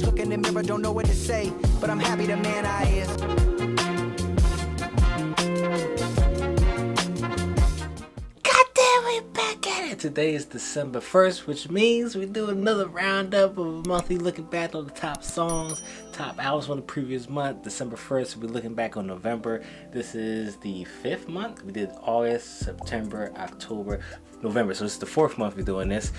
Look in the mirror, don't know what to say, but I'm happy the man I is. Goddamn, we back at it. Today is December 1st, which means we do another roundup of monthly looking back on the top songs, top albums from the previous month. December 1st, we'll be looking back on November. This is the 5th month. We did August, September, October, November. So this is the 4th month we're doing this.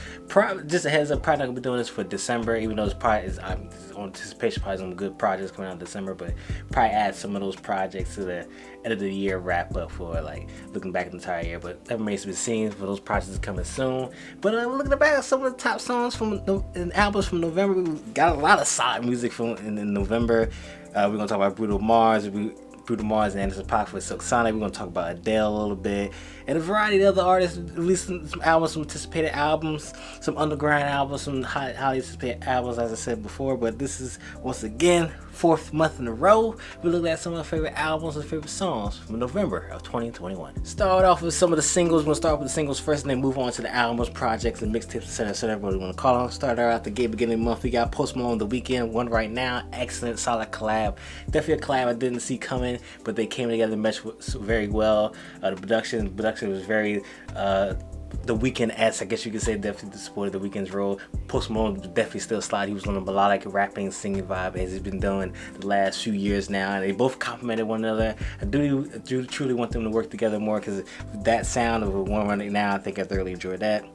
Just a heads up, probably not gonna be doing this for December, even though I'm on anticipation probably some good projects coming out in December, but probably add some of those projects to the end of the year wrap up for like looking back at the entire year. But that remains to be seen for those projects coming soon. But we're looking back at some of the top songs and albums from November. We got a lot of solid music from in November. We're gonna talk about Bruno Mars and Anderson .Paak with Silk Sonic. We're going to talk about Adele a little bit. And a variety of other artists released some albums, some anticipated albums, some underground albums, some highly anticipated albums, as I said before. But this is, once again, 4th month in a row. We looked at some of our favorite albums and favorite songs from November of 2021. Start off with some of the singles. We're going to start with the singles first and then move on to the albums, projects, and mixtapes, etc. Whatever you want to call them. Start out the gate beginning of the month. We got Post Malone, The Weeknd, One Right Now. Excellent, solid collab. Definitely a collab I didn't see coming, but they came together and meshed very well. The production was very The Weeknd-esque, I guess you could say. Definitely supported The Weeknd's role. Post Malone definitely still slide. He was on a melodic rapping, singing vibe as he's been doing the last few years now, and they both complemented one another. I do truly want them to work together more, because that sound of One Right Now, I think I thoroughly enjoyed that.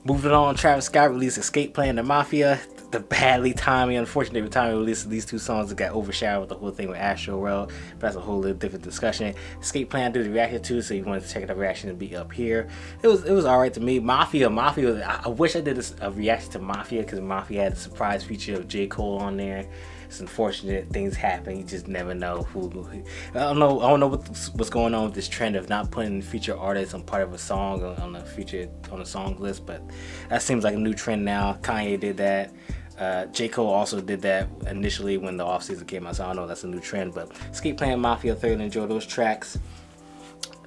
Moving on, Travis Scott released Escape Plan, The Mafia. The unfortunately timing release of these two songs that got overshadowed with the whole thing with Astro World, but that's a whole little different discussion. Escape Plan I did a reaction to, so you want to check out the reaction to be up here. It was alright to me. Mafia, I wish I did a reaction to Mafia, because Mafia had a surprise feature of J. Cole on there. It's unfortunate, things happen. You just never know I don't know what's going on with this trend of not putting feature artists on part of a song on the song list, but that seems like a new trend now. Kanye did that. J. Cole also did that initially when the off-season came out, so I don't know if that's a new trend, but Escape Plan, Mafia, thoroughly enjoy those tracks.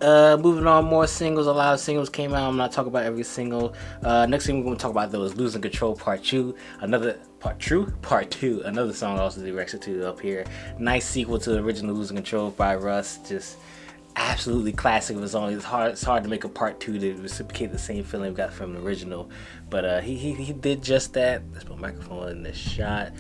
Moving on, more singles. A lot of singles came out. I'm not talking about every single. Next thing we're going to talk about though is Losing Control Part 2. Another song also directed to up here. Nice sequel to the original Losing Control by Russ. Just absolutely classic of his own. It's hard to make a part 2 to reciprocate the same feeling we got from the original, but he did just that. Let's put my microphone in this shot.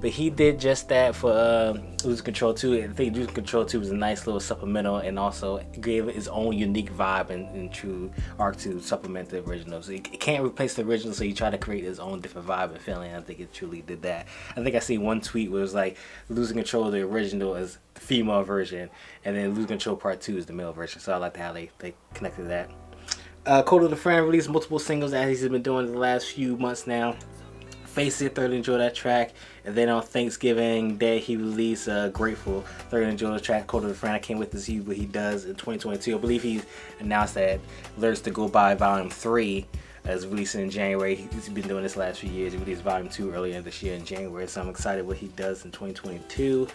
But he did just that for Losing Control 2. I think Losing Control 2 was a nice little supplemental, and also gave it his own unique vibe and true arc to supplement the original. So it can't replace the original, so he tried to create his own different vibe and feeling. I think it truly did that. I think I see one tweet where it was like Losing Control, the original, is the female version, and then Losing Control Part 2 is the male version. So I like how they connected that. Code of the Friend released multiple singles as he's been doing the last few months now. Face It, thoroughly enjoyed that track. And then on Thanksgiving Day, he released Grateful. Thoroughly enjoyed the track, Code of the Friend. I can't wait to see what he does in 2022. I believe he announced that Lyrics to Go By Volume 3 is releasing in January. He's been doing this last few years. He released Volume 2 earlier this year in January, so I'm excited what he does in 2022.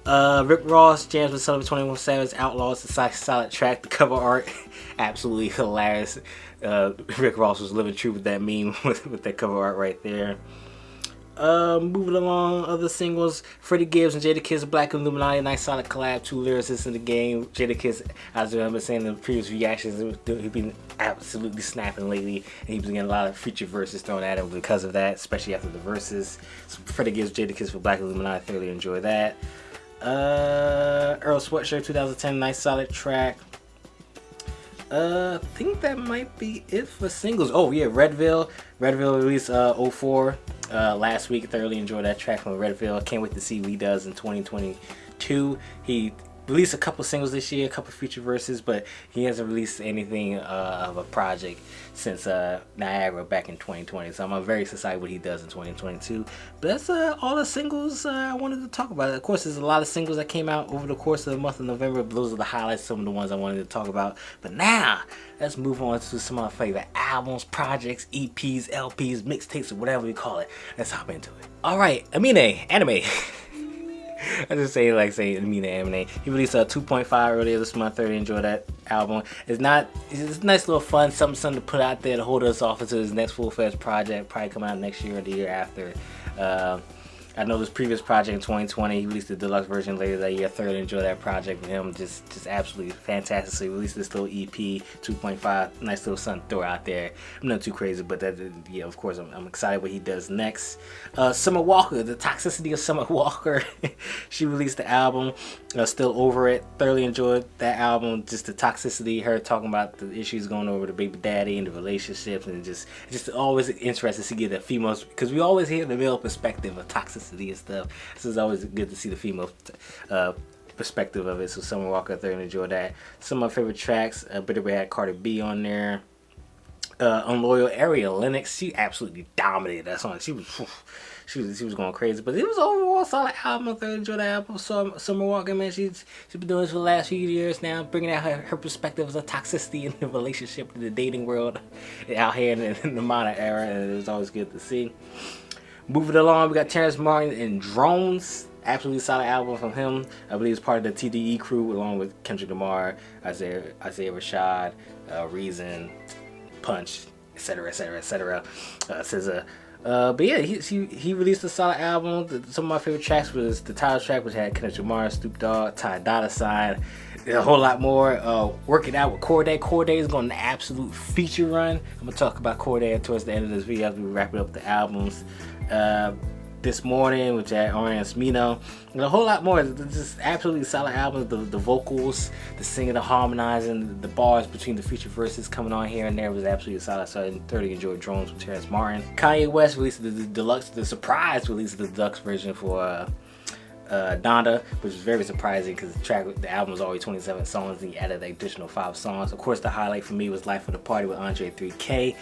Rick Ross jams with Sullivan 21 Savage, Outlaws, the solid track. The cover art, absolutely hilarious. Rick Ross was living true with that meme with that cover art right there. Moving along, other singles, Freddie Gibbs and Jadakiss, Black Illuminati, nice solid collab, 2 lyricists in the game. Jadakiss, as I've been saying in the previous reactions, he's been absolutely snapping lately, and he's been getting a lot of feature verses thrown at him because of that, especially after the verses. So Freddie Gibbs, Jadakiss for Black Illuminati, I thoroughly enjoy that. Earl Sweatshirt 2010, nice solid track. I think that might be it for singles. Oh yeah, Redville released 04 last week. Thoroughly enjoyed that track from Redville. Can't wait to see what he does in 2022. He released a couple singles this year, a couple feature verses, but he hasn't released anything of a project since Niagara back in 2020. So I'm very excited what he does in 2022. But that's all the singles I wanted to talk about. Of course, there's a lot of singles that came out over the course of the month of November. But those are the highlights, some of the ones I wanted to talk about. But now, let's move on to some of my favorite albums, projects, EPs, LPs, mixtapes, or whatever we call it. Let's hop into it. All right, Amine, anime. I just say Amine Amine. He released a 2.5 earlier this month. Thoroughly enjoyed that album. It's a nice little fun, something to put out there to hold us off into his next full-fledged project. Probably come out next year or the year after. I know this previous project in 2020, he released the deluxe version later that year. Thoroughly enjoyed that project with him. Just absolutely fantastic. So he released this little EP, 2.5, nice little something to throw out there. I'm not too crazy, but that, yeah, of course, I'm excited what he does next. Summer Walker, the toxicity of Summer Walker. She released the album, Still Over It. Thoroughly enjoyed that album. Just the toxicity, her talking about the issues going over the baby daddy and the relationships, and just always interesting to get the females, because we always hear the male perspective of toxicity and stuff. So it's always good to see the female perspective of it. So Summer Walker, I thoroughly enjoyed that. Some of my favorite tracks, Bitter Bad had Cardi B on there. Unloyal Area Lennox, she absolutely dominated that song. She was going crazy, but it was overall a solid album. I thoroughly enjoyed that album. Summer Walker, man, she's been doing this for the last few years now, bringing out her perspective of toxicity in the relationship, in the dating world out here in the modern era, and it was always good to see. Moving along, we got Terrence Martin and Drones. Absolutely solid album from him. I believe it's part of the TDE crew, along with Kendrick Lamar, Isaiah Rashad, Reason, Punch, etc., etc., etc. SZA. But yeah, he released a solid album. Some of my favorite tracks was the title track, which had Kendrick Lamar, Snoop Dogg, Ty Dolla $ign, a whole lot more. Working Out with Corday. Corday is going an absolute feature run. I'm gonna talk about Corday towards the end of this video as we wrap it up the albums. This Morning, which had Amine and Smino, and a whole lot more. Just absolutely solid albums. The vocals, the singing, the harmonizing, the bars between the feature verses coming on here and there was absolutely solid. So I thoroughly enjoyed Drones with Terrence Martin. Kanye West released the surprise release of the deluxe version for Donda, which was very surprising because the album was already 27 songs and he added an additional 5 songs. Of course, the highlight for me was Life of the Party with Andre 3K.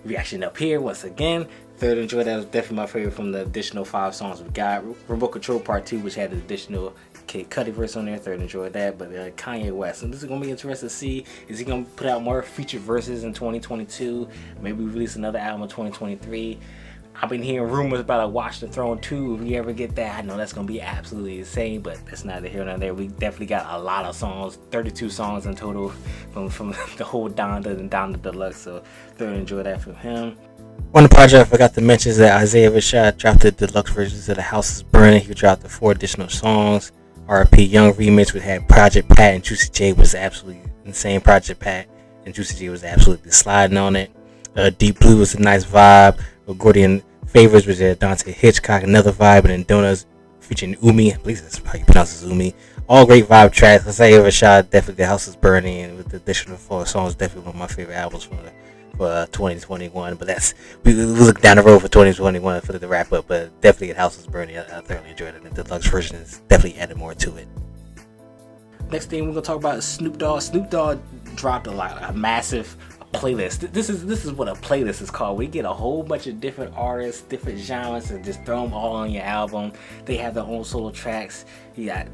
Reaction up here once again. Thoroughly enjoyed that. Was definitely my favorite from the additional 5 songs we got. Remote Control Part 2, which had the additional Kid Cudi verse on there. Thoroughly enjoyed that. But Kanye West, and this is gonna be interesting to see. Is he gonna put out more featured verses in 2022? Maybe release another album in 2023. I've been hearing rumors about a Watch the Throne 2. If we ever get that, I know that's gonna be absolutely insane, but that's neither here nor there. We definitely got a lot of songs, 32 songs in total from the whole Donda and Donda Deluxe. So thoroughly enjoy that from him. One project I forgot to mention is that Isaiah Rashad dropped the deluxe versions of The House is Burning. He dropped the 4 additional songs. R.I.P. Young remix, which had Project Pat and Juicy J, was absolutely insane. Project Pat and Juicy J was absolutely sliding on it. Deep Blue was a nice vibe. Gordian Favors, which had Dante Hitchcock, another vibe, and then Donuts featuring Umi. I believe that's how you pronounce it, Umi. All great vibe tracks. Isaiah Rashad, definitely The House is Burning, and with the additional 4 songs, definitely one of my favorite albums for 2021. But that's we look down the road for 2021 for the wrap up. But definitely The House is Burning. I thoroughly enjoyed it. The deluxe version is definitely added more to it. Next thing we're gonna talk about is Snoop Dogg. Snoop Dogg dropped a massive playlist. This is what a playlist is called. We get a whole bunch of different artists, different genres, and just throw them all on your album. They have their own solo tracks. You got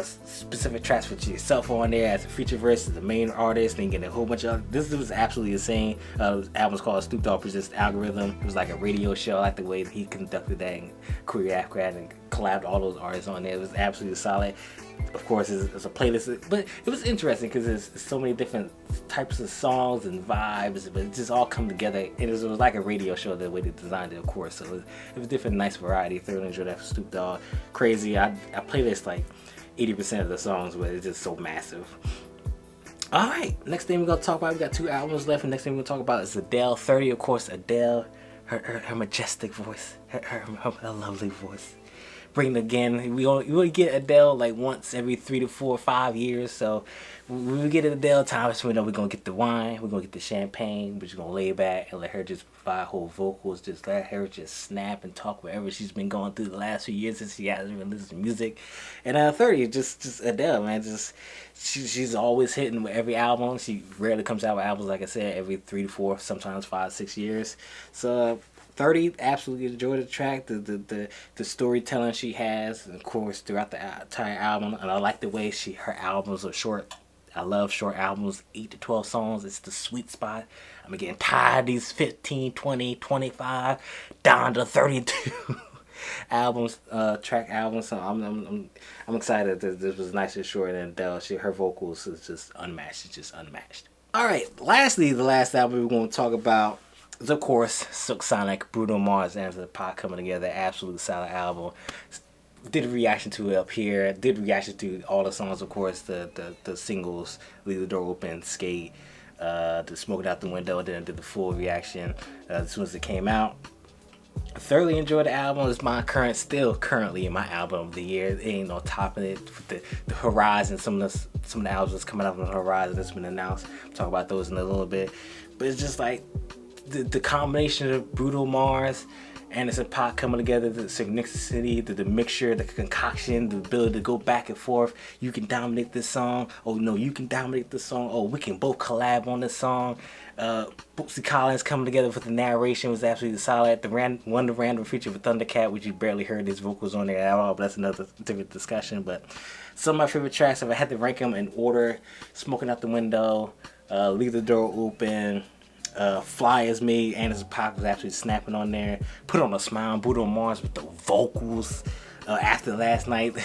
specific tracks for yourself on there as a feature verse as the main artist, and you get a whole bunch of this was absolutely insane. The album's called Snoop Dogg Presents Algorithm. It was like a radio show. I like the way he conducted that and choreographed that and collabed all those artists on there. It was absolutely solid. Of course, it's a playlist, but it was interesting because there's so many different types of songs and vibes, but it just all come together. It was like a radio show the way they designed it, of course. So it was different, nice variety. Thoroughly enjoyed that for Snoop Dogg. Crazy. I play this like 80% of the songs, but it's just so massive. Alright, next thing we're going to talk about, we got 2 albums left, and next thing we're going to talk about is Adele 30. Of course, Adele, her majestic voice, her lovely voice. Bring it again. We only get Adele like once every 3 to 4 or 5 years, so when we get Adele time, we know we're going to get the wine, we're going to get the champagne, we're just going to lay back and let her just provide whole vocals, just let her just snap and talk wherever she's been going through the last few years since she hasn't released music. And 30, just Adele, man, she's always hitting with every album. She rarely comes out with albums, like I said, every 3 to 4, sometimes 5, 6 years. So 30, absolutely enjoyed the track, the storytelling she has, and of course throughout the entire album. And I like the way her albums are short. I love short albums, 8 to 12 songs. It's the sweet spot. I'm getting tired of these 15, 20, 25, down to 32 albums, track albums. So I'm excited that this was nice and short, and Adele, her vocals is just unmatched. It's just unmatched. All right, lastly, the last album we're going to talk about of course, Silk Sonic, Bruno Mars, and the Pac coming together. Absolute solid album. Did a reaction to it up here. Did reaction to all the songs, of course, the singles, Leave the Door Open, Skate, the Smoke It Out the Window, and then I did the full reaction as soon as it came out. I thoroughly enjoyed the album. It's still currently in my album of the year. It ain't no topping it. The horizon, some of the albums that's coming up on the horizon that's been announced. I'll talk about those in a little bit. But it's just like the combination of Bruno Mars and it's a Pac coming together, the synchronicity, the mixture, the concoction, the ability to go back and forth. You can dominate this song. Oh no, you can dominate this song. Oh, we can both collab on this song. Bootsy Collins coming together with the narration was absolutely solid. The random feature with Thundercat, which you barely heard his vocals on there at all, but that's another different discussion. But some of my favorite tracks, if I had to rank them in order, Smoking Out the Window, Leave the Door Open, Fly As Me, and his Pac was actually snapping on there. Put On a Smile, Bruno Mars with the vocals. After Last Night,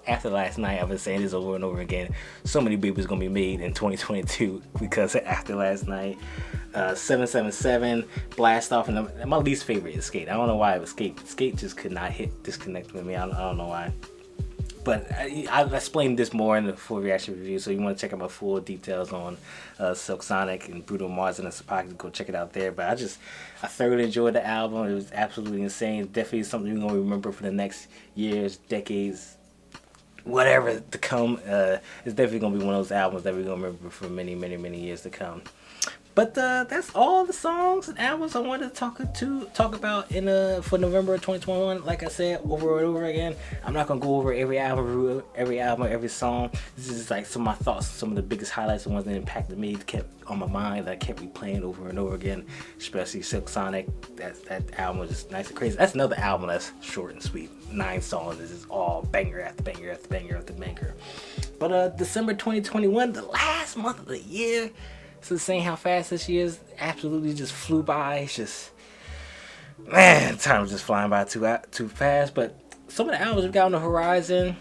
I've been saying this over and over again. So many babies gonna be made in 2022 because of After Last Night. 777, Blast Off, and my least favorite is Skate. I don't know why it was Skate. Skate just could not disconnect with me. I don't know why. But I explained this more in the full reaction review, so you want to check out my full details on Silk Sonic and Bruno Mars and the Pac, go check it out there. But I thoroughly enjoyed the album. It was absolutely insane. Definitely something you're going to remember for the next years, decades, whatever to come. It's definitely going to be one of those albums that we're going to remember for many, many, many years to come. But that's all the songs and albums I wanted to talk about for November 2021. Like I said, over and over again, I'm not gonna go over every album, every song. This is just like some of my thoughts, some of the biggest highlights, the ones that impacted me, kept on my mind, that I kept replaying over and over again. Especially Silk Sonic. That album was just nice and crazy. That's another album that's short and sweet. 9 songs. This is all banger after banger after banger after banger. But December 2021, the last month of the year. So saying how fast this year is, absolutely just flew by. It's just, man, time was just flying by too fast. But some of the albums we got on the horizon.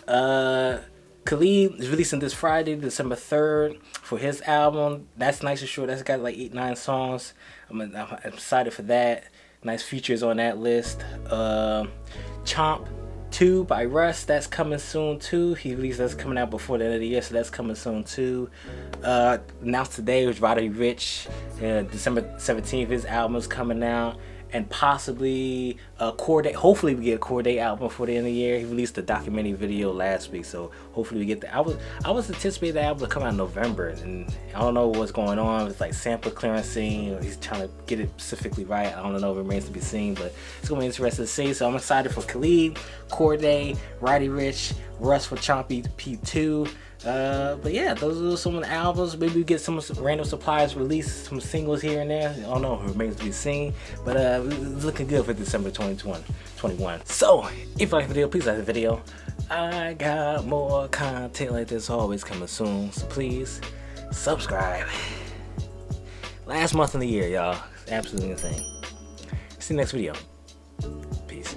Khalid is releasing this Friday, December 3rd, for his album. That's nice and short. That's got like 8-9 songs. I'm excited for that. Nice features on that list. Chomp 2 by Russ, that's coming soon too. He released that's coming out before the end of the year, so that's coming soon too. Announced today was Roddy Ricch, December 17th, his album is coming out, and possibly Corday. Hopefully we get a Corday album before the end of the year. He released a documentary video last week, so hopefully we get that. I was anticipating the album to come out in November, and I don't know what's going on. It's like sample clearancing, he's trying to get it specifically right. I don't know, it remains to be seen, but it's gonna be interesting to see. So I'm excited for Khalid, Corday, Roddy Ricch, Russ for Chompy P2. But yeah, those are some of the albums. Maybe we get some random suppliers release some singles here and there. I don't know, it remains to be seen. But it's looking good for December 2021. So if you like the video, please like the video. I got more content like this always coming soon, so please subscribe. Last month of the year, y'all. It's absolutely insane. See you next video. Peace.